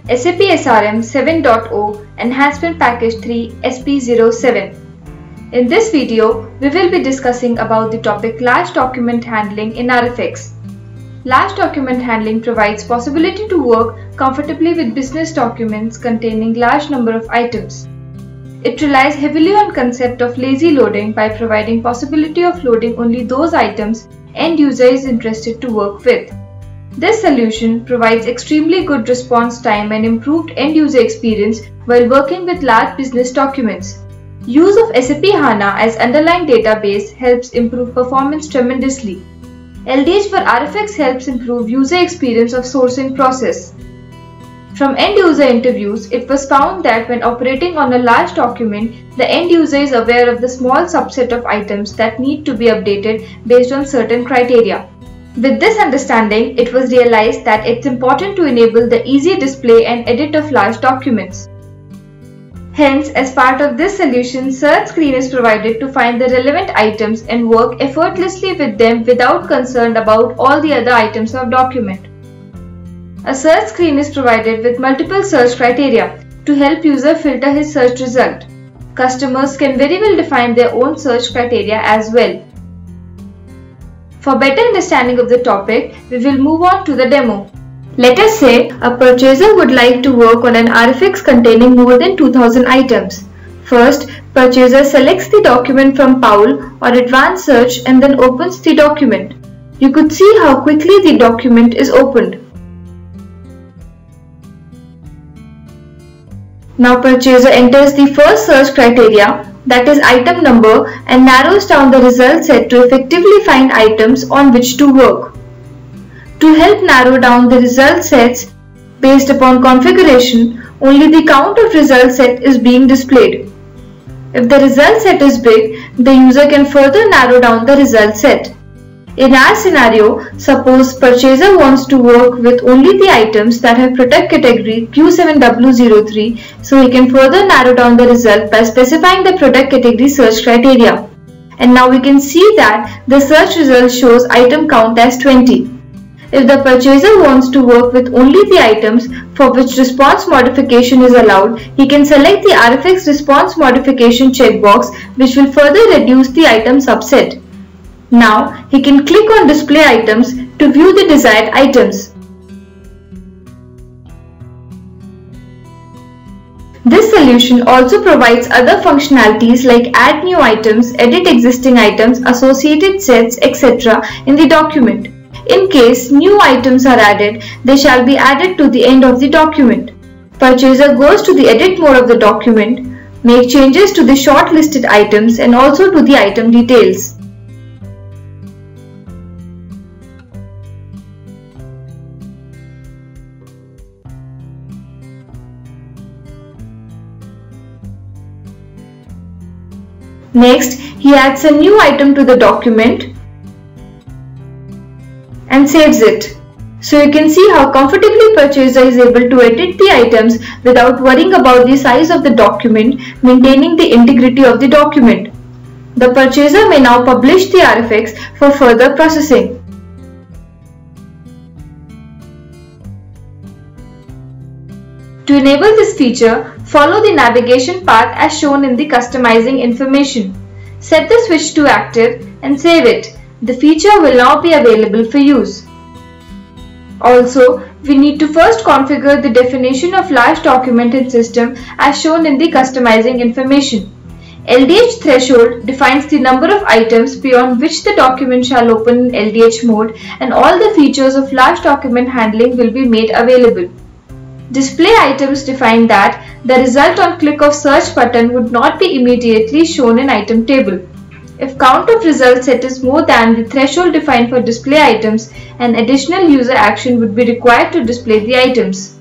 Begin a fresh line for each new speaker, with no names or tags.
SAP SRM 7.0 Enhancement Package 3 SP07. In this video, we will be discussing about the topic Large Document Handling in RFX. Large document handling provides possibility to work comfortably with business documents containing large number of items. It relies heavily on concept of lazy loading by providing possibility of loading only those items end user is interested to work with. This solution provides extremely good response time and improved end user experience while working with large business documents. Use of SAP HANA as underlying database helps improve performance tremendously. LDH for RFX helps improve user experience of sourcing process. From end user interviews, it was found that when operating on a large document, the end user is aware of the small subset of items that need to be updated based on certain criteria. With this understanding, it was realized that it's important to enable the easy display and edit of large documents. Hence, as part of this solution, search screen is provided to find the relevant items and work effortlessly with them without concern about all the other items of document. A search screen is provided with multiple search criteria to help user filter his search result. Customers can very well define their own search criteria as well. For better understanding of the topic, we will move on to the demo. Let us say a purchaser would like to work on an RFX containing more than 2000 items. First, purchaser selects the document from Paul or Advanced Search and then opens the document. You could see how quickly the document is opened. Now purchaser enters the first search criteria, that is item number, and narrows down the result set to effectively find items on which to work. To help narrow down the result sets based upon configuration, only the count of result set is being displayed. If the result set is big, the user can further narrow down the result set. In our scenario, suppose purchaser wants to work with only the items that have product category Q7W03, so he can further narrow down the result by specifying the product category search criteria. And now we can see that the search result shows item count as 20. If the purchaser wants to work with only the items for which response modification is allowed, he can select the RFX response modification checkbox, which will further reduce the item subset. Now he can click on display items to view the desired items. This solution also provides other functionalities like add new items, edit existing items, associated sets, etc. in the document. In case new items are added, they shall be added to the end of the document. Purchaser goes to the edit mode of the document, make changes to the shortlisted items and also to the item details. Next, he adds a new item to the document and saves it. So you can see how comfortably purchaser is able to edit the items without worrying about the size of the document, maintaining the integrity of the document. The purchaser may now publish the RFX for further processing. To enable this feature, follow the navigation path as shown in the customizing information. Set the switch to active and save it. The feature will now be available for use. Also, we need to first configure the definition of large document in system as shown in the customizing information. LDH threshold defines the number of items beyond which the document shall open in LDH mode, and all the features of large document handling will be made available. Display items define that the result on click of search button would not be immediately shown in item table. If count of result set is more than the threshold defined for display items, an additional user action would be required to display the items.